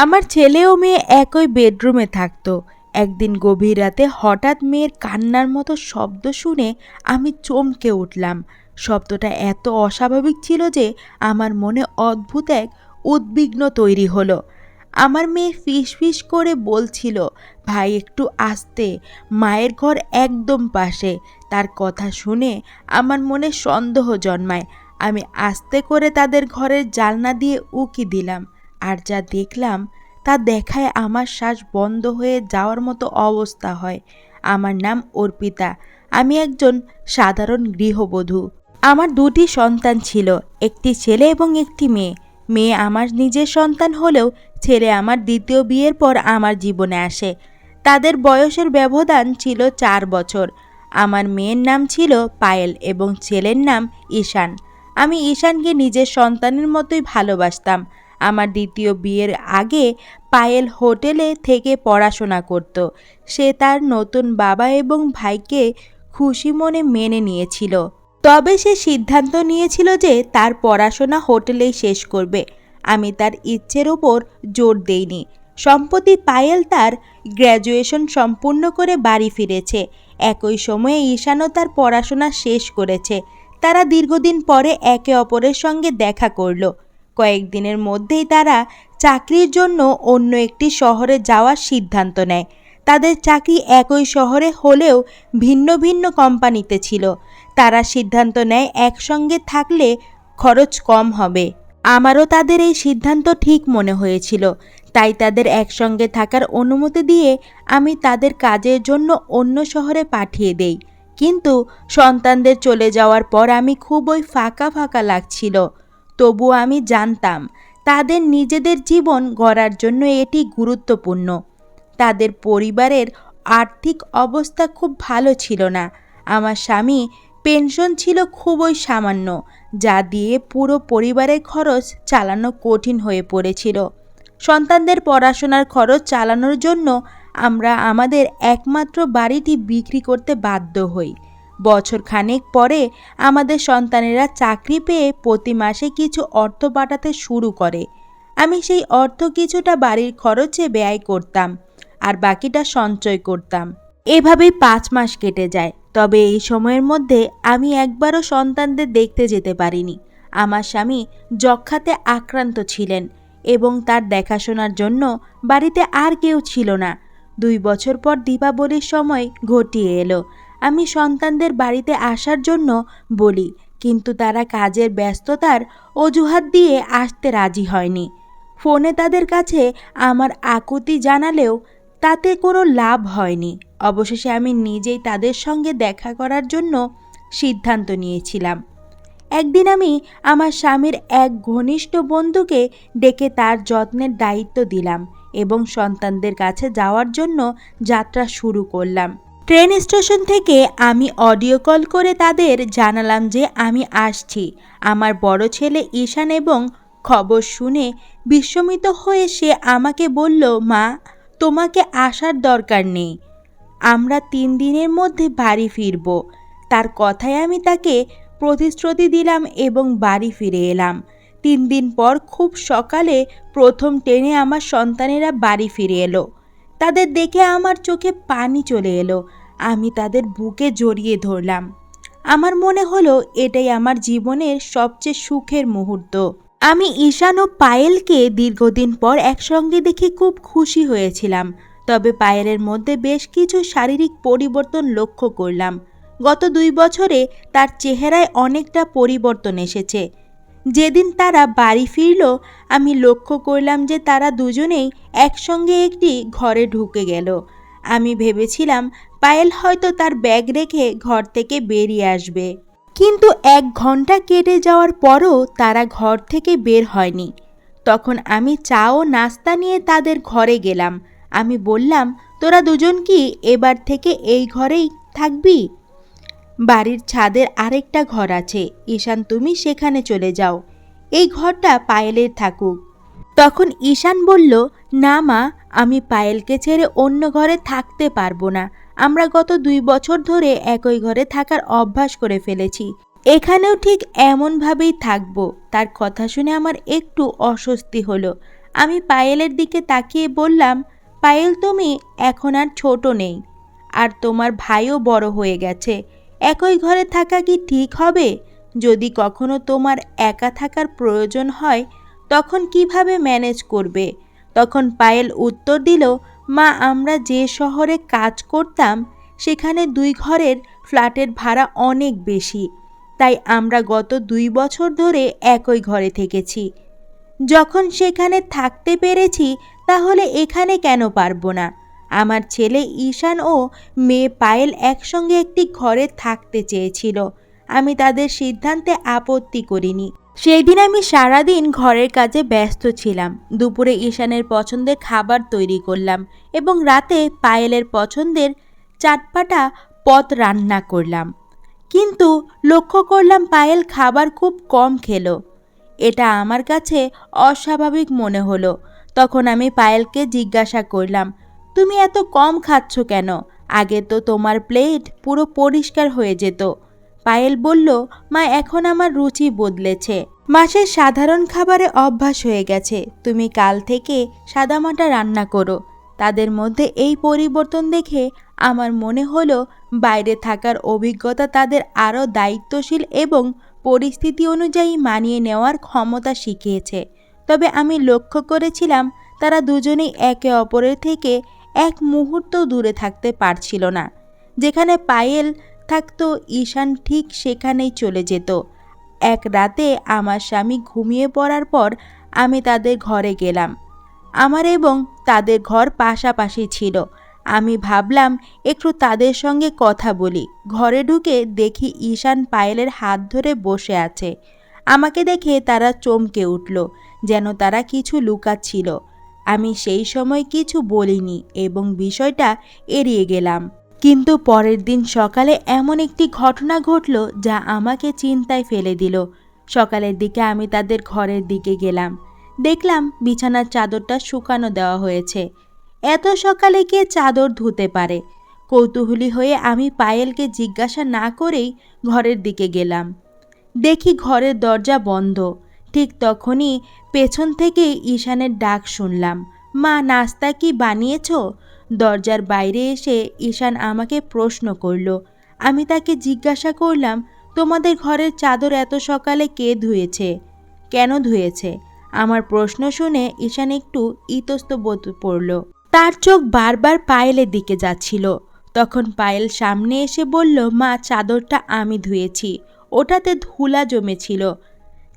আমার ছেলে ও মেয়ে একই বেডরুমে থাকতো। একদিন গভীর রাতে হঠাৎ মেয়ের কান্নার মতো শব্দ শুনে আমি চমকে উঠলাম। শব্দটা এত অস্বাভাবিক ছিল যে আমার মনে অদ্ভুত এক উদ্বিগ্ন তৈরি হলো। আমার মেয়ে ফিসফিস করে বলছিল, ভাই একটু আস্তে, মায়ের ঘর একদম পাশে। তার কথা শুনে আমার মনে সন্দেহ জন্মায়। আমি আস্তে করে তাদের ঘরের জানলা দিয়ে উঁকি দিলাম, আর যা দেখলাম তা দেখায় আমার শ্বাস বন্ধ হয়ে যাওয়ার মতো অবস্থা হয়। আমার নাম অর্পিতা। আমি একজন সাধারণ গৃহবধূ। আমার দুটি সন্তান ছিল, একটি ছেলে এবং একটি মেয়ে। মেয়ে আমার নিজের সন্তান হলেও ছেলে আমার দ্বিতীয় বিয়ের পর আমার জীবনে আসে। তাদের বয়সের ব্যবধান ছিল 4 বছর। আমার মেয়ের নাম ছিল পায়েল এবং ছেলের নাম ঈশান। আমি ঈশানকে নিজের সন্তানের মতোই ভালোবাসতাম। আমার দ্বিতীয় বিয়ের আগে পায়েল হোটেলে থেকে পড়াশোনা করত। সে তার নতুন বাবা এবং ভাইকে খুশি মনে মেনে নিয়েছিল। তবে সে সিদ্ধান্ত নিয়েছিল যে তার পড়াশোনা হোটেলেই শেষ করবে। আমি তার ইচ্ছের ওপর জোর দেইনি। সম্প্রতি পায়েল তার গ্র্যাজুয়েশন সম্পূর্ণ করে বাড়ি ফিরেছে। একই সময়ে ঈশানও তার পড়াশোনা শেষ করেছে। তারা দীর্ঘদিন পরে একে অপরের সঙ্গে দেখা করল। কয়েকদিনের মধ্যেই তারা চাকরির জন্য অন্য একটি শহরে যাওয়ার সিদ্ধান্ত নেয়। তাদের চাকরি একই শহরে হলেও ভিন্ন ভিন্ন কোম্পানিতে ছিল। তারা সিদ্ধান্ত নেয় একসঙ্গে থাকলে খরচ কম হবে। আমারও তাদের এই সিদ্ধান্ত ঠিক মনে হয়েছিল, তাই তাদের একসঙ্গে থাকার অনুমতি দিয়ে আমি তাদের কাজের জন্য অন্য শহরে পাঠিয়ে দেই। কিন্তু সন্তানদের চলে যাওয়ার পর আমি খুবই ফাঁকা ফাঁকা লাগছিল। তবুও আমি জানতাম তাদের নিজেদের জীবন গড়ার জন্য এটি গুরুত্বপূর্ণ। তাদের পরিবারের আর্থিক অবস্থা খুব ভালো ছিল না। আমার স্বামী পেনশন ছিল খুবই সামান্য, যা দিয়ে পুরো পরিবারের খরচ চালানো কঠিন হয়ে পড়েছিল। সন্তানদের পড়াশোনার খরচ চালানোর জন্য আমরা আমাদের একমাত্র বাড়িটি বিক্রি করতে বাধ্য হই। বছর খানেক পরে আমাদের সন্তানেরা চাকরি পেয়ে প্রতি মাসে কিছু অর্থ পাঠাতে শুরু করে। আমি সেই অর্থ কিছুটা বাড়ির খরচে ব্যয় করতাম, আর বাকিটা সঞ্চয় করতাম। এভাবেই 5 মাস কেটে যায়। তবে এই সময়ের মধ্যে আমি একবারও সন্তানদের দেখতে যেতে পারিনি। আমার স্বামী যক্ষ্মাতে আক্রান্ত ছিলেন এবং তার দেখাশোনার জন্য বাড়িতে আর কেউ ছিল না। 2 বছর পর দীপাবলির সময় ঘটিয়ে এলো। আমি সন্তানদের বাড়িতে আসার জন্য বলি, কিন্তু তারা কাজের ব্যস্ততার অজুহাত দিয়ে আসতে রাজি হয়নি। ফোনে তাদের কাছে আমার আকুতি জানালেও তাতে কোনো লাভ হয়নি। অবশেষে আমি নিজেই তাদের সঙ্গে দেখা করার জন্য সিদ্ধান্ত নিয়েছিলাম। একদিন আমি আমার স্বামীর এক ঘনিষ্ঠ বন্ধুকে ডেকে তার যত্নের দায়িত্ব দিলাম এবং সন্তানদের কাছে যাওয়ার জন্য যাত্রা শুরু করলাম। ট্রেন স্টেশন থেকে আমি অডিও কল করে তাদের জানালাম যে আমি আসছি। আমার বড় ছেলে ঈশান এবং খবর শুনে বিস্মিত হয়ে সে আমাকে বলল, মা, তোমাকে আসার দরকার নেই, আমরা 3 দিনের মধ্যে বাড়ি ফিরব। তার কথায় আমি তাকে প্রতিশ্রুতি দিলাম এবং বাড়ি ফিরে এলাম। 3 দিন পর খুব সকালে প্রথম ট্রেনে আমার সন্তানেরা বাড়ি ফিরে এলো। তাদের দেখে আমার চোখে পানি চলে এলো। আমি তাদের বুকে জড়িয়ে ধরলাম। আমার মনে হলো এটাই আমার জীবনের সবচেয়ে সুখের মুহূর্ত। আমি ঈশান ও পায়েলকে দীর্ঘদিন পর একসঙ্গে দেখে খুব খুশি হয়েছিলাম। তবে পায়েলের মধ্যে বেশ কিছু শারীরিক পরিবর্তন লক্ষ্য করলাম। গত 2 বছরে তার চেহারায় অনেকটা পরিবর্তন এসেছে। যেদিন তারা বাড়ি ফিরল, আমি লক্ষ্য করলাম যে তারা দুজনেই একসঙ্গে একটি ঘরে ঢুকে গেল। আমি ভেবেছিলাম পায়েল হয়তো তার ব্যাগ রেখে ঘর থেকে বেরিয়ে আসবে, কিন্তু 1 ঘন্টা কেটে যাওয়ার পরও তারা ঘর থেকে বের হয়নি। তখন আমি চা ও নাস্তা নিয়ে তাদের ঘরে গেলাম। আমি বললাম, তোরা দুজন কি এবার থেকে এই ঘরেই থাকবি? বাড়ির ছাদের আরেকটা ঘর আছে, ঈশান তুমি সেখানে চলে যাও, এই ঘরটা পায়েলের থাকুক। তখন ঈশান বলল, না মা, আমি পায়েলকে ছেড়ে অন্য ঘরে থাকতে পারবো না। আমরা গত 2 বছর ধরে একই ঘরে থাকার অভ্যাস করে ফেলেছি, এখানেও ঠিক এমনভাবেই থাকবো। তার কথা শুনে আমার একটু অস্বস্তি হলো। আমি পায়েলের দিকে তাকিয়ে বললাম, পায়েল তুমি এখন আর ছোট নেই, আর তোমার ভাইও বড় হয়ে গেছে। একই ঘরে থাকা কি ঠিক হবে? যদি কখনো তোমার একা থাকার প্রয়োজন হয় তখন কিভাবে ম্যানেজ করবে? তখন পায়েল উত্তর দিল, মা আমরা যে শহরে কাজ করতাম সেখানে 2 ঘরের ফ্ল্যাটের ভাড়া অনেক বেশি, তাই আমরা গত 2 বছর ধরে একই ঘরে থেকেছি। যখন সেখানে থাকতে পেরেছি তাহলে এখানে কেন পারবো না? আমার ছেলে ঈশান ও মেয়ে পায়েল একসঙ্গে একটি ঘরে থাকতে চেয়েছিল। আমি তাদের সিদ্ধান্তে আপত্তি করিনি। সেই দিন আমি সারাদিন ঘরের কাজে ব্যস্ত ছিলাম। দুপুরে ঈশানের পছন্দের খাবার তৈরি করলাম এবং রাতে পায়েলের পছন্দের চাটপাটা পদ রান্না করলাম। কিন্তু লক্ষ্য করলাম পায়েল খাবার খুব কম খেলো। এটা আমার কাছে অস্বাভাবিক মনে হলো। তখন আমি পায়েলকে জিজ্ঞাসা করলাম, তুমি এত কম খাচ্ছ কেন? আগে তো তোমার প্লেট পুরো পরিষ্কার হয়ে যেত। পায়েল বলল, মা এখন আমার রুচি বদলেছে। মাসের সাধারণ খাবারে অভ্যাস হয়ে গেছে। তুমি কাল থেকে সাদামাটা রান্না করো। তাদের মধ্যে এই পরিবর্তন দেখে আমার মনে হলো বাইরে থাকার অভিজ্ঞতা তাদের আরও দায়িত্বশীল এবং পরিস্থিতি অনুযায়ী মানিয়ে নেওয়ার ক্ষমতা শিখিয়েছে। তবে আমি লক্ষ্য করেছিলাম তারা দুজনেই একে অপরের থেকে এক মুহূর্তও দূরে থাকতে পারছিল না। যেখানে পায়েল থাকতো ঈশান ঠিক সেখানেই চলে যেত। এক রাতে আমার স্বামী ঘুমিয়ে পড়ার পর আমি তাদের ঘরে গেলাম। আমার এবং তাদের ঘর পাশাপাশি ছিল। আমি ভাবলাম একটু তাদের সঙ্গে কথা বলি। ঘরে ঢুকে দেখি ঈশান পায়েলের হাত ধরে বসে আছে। আমাকে দেখে তারা চমকে উঠল, যেন তারা কিছু লুকাচ্ছিল। আমি সেই সময় কিছু বলিনি এবং বিষয়টা এড়িয়ে গেলাম। কিন্তু পরের দিন সকালে এমন একটি ঘটনা ঘটল যা আমাকে চিন্তায় ফেলে দিল। সকালের দিকে আমি তাদের ঘরের দিকে গেলাম। দেখলাম বিছানার চাদরটা শুকানো দেওয়া হয়েছে। এত সকালে কে চাদর ধুতে পারে? কৌতূহলী হয়ে আমি পায়েলকে জিজ্ঞাসা না করেই ঘরের দিকে গেলাম। দেখি ঘরের দরজা বন্ধ। ঠিক তখনই পেছন থেকে ঈশানের ডাক শুনলাম, মা নাস্তা কি বানিয়েছ? দরজার বাইরে এসে ঈশান আমাকে প্রশ্ন করল। আমি তাকে জিজ্ঞাসা করলাম, তোমাদের ঘরের চাদর এত সকালে কে ধুয়েছে? কেন ধুয়েছে? আমার প্রশ্ন শুনে ঈশান একটু ইতস্তত পড়ল। তার চোখ বারবার পায়েলের দিকে যাচ্ছিল। তখন পায়েল সামনে এসে বলল, মা চাদরটা আমি ধুয়েছি, ওটাতে ধুলা জমেছিল,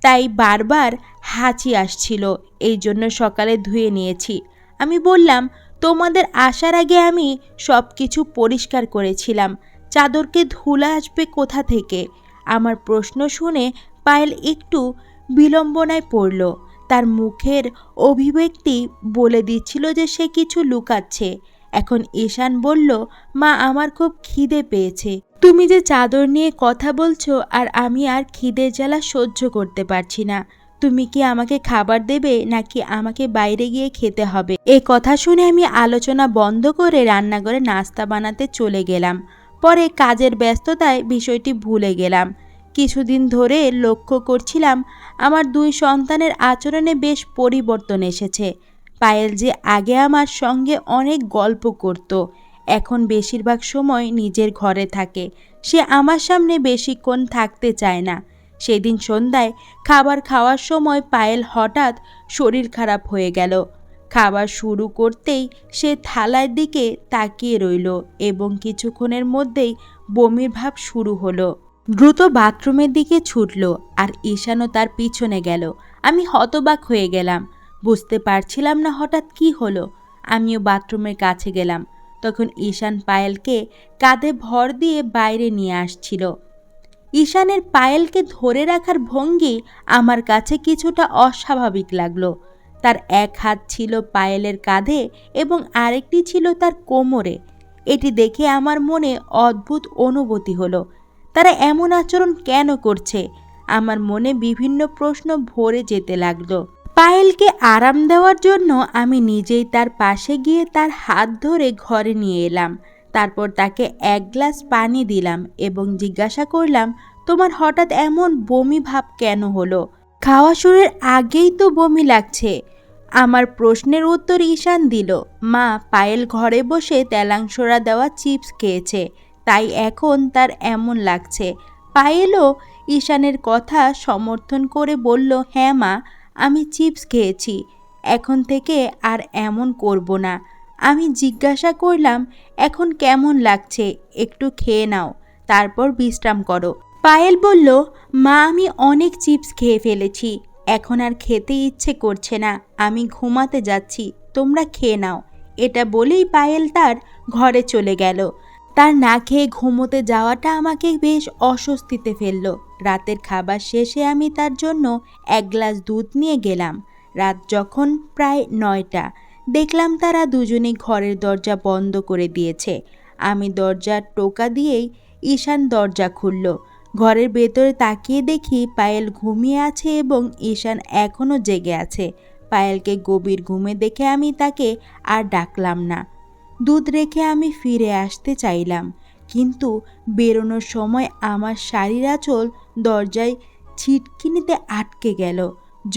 তাই বারবার হাঁচি আসছিল, এই জন্য সকালে ধুয়ে নিয়েছি। আমি বললাম, তোমাদের আসার আগে আমি সব কিছু পরিষ্কার করেছিলাম, চাদরকে ধুলা আসবে কোথা থেকে? আমার প্রশ্ন শুনে পায়েল একটু বিড়ম্বনায় পড়ল। তার মুখের অভিব্যক্তি বলে দিচ্ছিল যে সে কিছু লুকাচ্ছে। এখন ঈশান বলল, মা আমার খুব খিদে পেয়েছে। তুমি যে চাদর নিয়ে কথা বলছো আর আমি আর খিদের জ্বালা সহ্য করতে পারছি না। তুমি কি আমাকে খাবার দেবে নাকি আমাকে বাইরে গিয়ে খেতে হবে? এই কথা শুনে আমি আলোচনা বন্ধ করে রান্নাঘরে নাস্তা বানাতে চলে গেলাম। পরে কাজের ব্যস্ততায় বিষয়টি ভুলে গেলাম। কিছুদিন ধরে লক্ষ্য করছিলাম আমার 2 সন্তানের আচরণে বেশ পরিবর্তন এসেছে। পায়েল যে আগে আমার সঙ্গে অনেক গল্প করত, এখন বেশিরভাগ সময় নিজের ঘরে থাকে। সে আমার সামনে বেশিক্ষণ থাকতে চায় না। সেদিন সন্ধ্যায় খাবার খাওয়ার সময় পায়েল হঠাৎ শরীর খারাপ হয়ে গেল। খাবার শুরু করতেই সে থালার দিকে তাকিয়ে রইল এবং কিছুক্ষণের মধ্যেই বমির ভাব শুরু হলো। দ্রুত বাথরুমের দিকে ছুটল আর ঈশানও তার পিছনে গেল। আমি হতবাক হয়ে গেলাম, বুঝতে পারছিলাম না হঠাৎ কি হলো। আমিও বাথরুমের কাছে গেলাম। তখন ঈশান পায়েলকে কাঁধে ভর দিয়ে বাইরে নিয়ে আসছিল। ঈশানের পায়েলকে ধরে রাখার ভঙ্গি আমার কাছে কিছুটা অস্বাভাবিক লাগলো। তার এক হাত ছিল পায়েলের কাঁধে এবং আরেকটি ছিল তার কোমরে। এটি দেখে আমার মনে অদ্ভুত অনুভূতি হলো। তারা এমন আচরণ কেন করছে? আমার মনে বিভিন্ন প্রশ্ন ভরে যেতে লাগলো। পায়েলকে আরাম দেওয়ার জন্য আমি নিজেই তার পাশে গিয়ে তার হাত ধরে ঘরে নিয়ে এলাম। তারপর তাকে 1 গ্লাস পানি দিলাম এবং জিজ্ঞাসা করলাম, তোমার হঠাৎ এমন বমি ভাব কেন হলো? খাওয়া শুরুর আগেই তো বমি লাগছে। আমার প্রশ্নের উত্তর ঈশান দিল। মা, পায়েল ঘরে বসে তেলাংশরা দেওয়া চিপস খেয়েছে, তাই এখন তার এমন লাগছে। পায়েলও ঈশানের কথা সমর্থন করে বলল, হ্যাঁ মা, আমি চিপস খেয়েছি, এখন থেকে আর এমন করব না। আমি জিজ্ঞাসা করলাম, এখন কেমন লাগছে, একটু খেয়ে নাও, তারপর বিশ্রাম করো। পায়েল বলল, মা, আমি অনেক চিপস খেয়ে ফেলেছি, এখন আর খেতে ইচ্ছে করছে না, আমি ঘুমাতে যাচ্ছি, তোমরা খেয়ে নাও। এটা বলেই পায়েল তার ঘরে চলে গেল। তার না খেয়ে ঘুমোতে যাওয়াটা আমাকে বেশ অস্বস্তিতে ফেলল। রাতের খাবার শেষে আমি তার জন্য এক গ্লাস দুধ নিয়ে গেলাম। রাত যখন প্রায় 9টা, দেখলাম তারা দুজনেই ঘরের দরজা বন্ধ করে দিয়েছে। আমি দরজার টোকা দিয়েই ঈশান দরজা খুলল। ঘরের ভেতরে তাকিয়ে দেখি পায়েল ঘুমিয়ে আছে এবং ঈশান এখনও জেগে আছে। পায়েলকে গভীর ঘুমে দেখে আমি তাকে আর ডাকলাম না। দুধ রেখে আমি ফিরে আসতে চাইলাম, কিন্তু বেরোনোর সময় আমার শাড়ির আঁচল দরজায় ছিটকিনিতে আটকে গেল।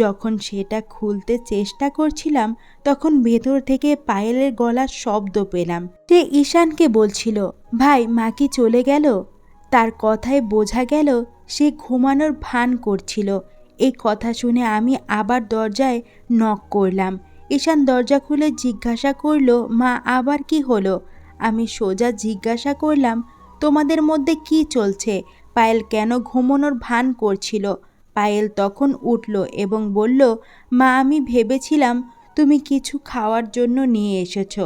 যখন সেটা খুলতে চেষ্টা করছিলাম, তখন ভেতর থেকে পায়েলের গলার শব্দ পেলাম। সে ঈশানকে বলছিল, ভাই, মা কি চলে গেল? তার কথায় বোঝা গেল সে ঘুমানোর ভান করছিল। এই কথা শুনে আমি আবার দরজায় নক করলাম। ঈশান দরজা খুলে জিজ্ঞাসা করল, মা, আবার কি হলো? আমি সোজা জিজ্ঞাসা করলাম, তোমাদের মধ্যে কি চলছে? পায়েল কেন ঘুমানোর ভান করছিল? পায়েল তখন উঠল এবং বলল, মা, আমি ভেবেছিলাম তুমি কিছু খাওয়ার জন্য নিয়ে এসেছো।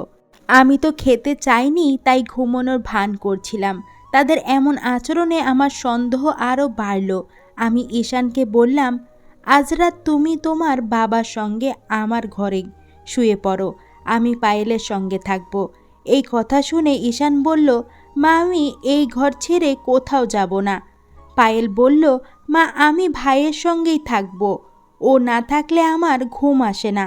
আমি তো খেতে চাইনি, তাই ঘুমানোর ভান করছিলাম। তাদের এমন আচরণে আমার সন্দেহ আরও বাড়ল। আমি ঈশানকে বললাম, আজ রাত তুমি তোমার বাবার সঙ্গে আমার ঘরে শুয়ে পড়ো, আমি পায়েলের সঙ্গে থাকব। এই কথা শুনে ঈশান বলল, মা, আমি এই ঘর ছেড়ে কোথাও যাব না। পায়েল বলল, মা, আমি ভাইয়ের সঙ্গেই থাকব, ও না থাকলে আমার ঘুম আসে না।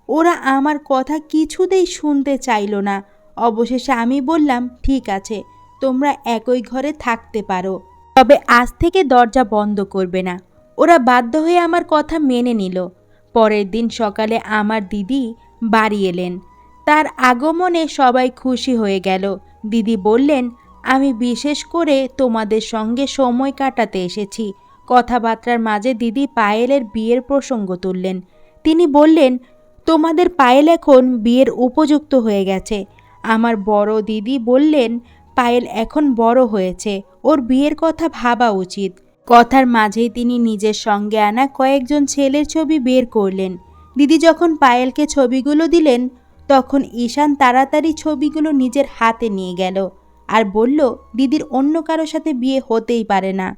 ওরা আমার কথা কিছুতেই শুনতে চাইল না। অবশেষে আমি বললাম, ঠিক আছে, তোমরা একই ঘরে থাকতে পারো, তবে আজ থেকে দরজা বন্ধ করবে না। ওরা বাধ্য হয়ে আমার কথা মেনে নিল। পরের দিন সকালে আমার দিদি বাড়ি এলেন। তার আগমনে সবাই খুশি হয়ে গেল। দিদি বললেন, আমি বিশেষ করে তোমাদের সঙ্গে সময় কাটাতে এসেছি। কথাবার্তার মাঝে দিদি পায়েলের বিয়ের প্রসঙ্গ তুললেন। তিনি বললেন, তোমাদের পায়েল এখন বিয়ের উপযুক্ত হয়ে গেছে। আমার বড় দিদি বললেন, পায়েল এখন বড় হয়েছে, ওর বিয়ের কথা ভাবা উচিত। কথার মাঝেই তিনি নিজের সঙ্গে আনা কয়েকজন ছেলের ছবি বের করলেন। দিদি যখন পায়েলকে ছবিগুলো দিলেন, তখন ঈশান তাড়াতাড়ি ছবিগুলো নিজের হাতে নিয়ে গেল আর বলল, দিদির অন্য কারোর সাথে বিয়ে হতেই পারে না।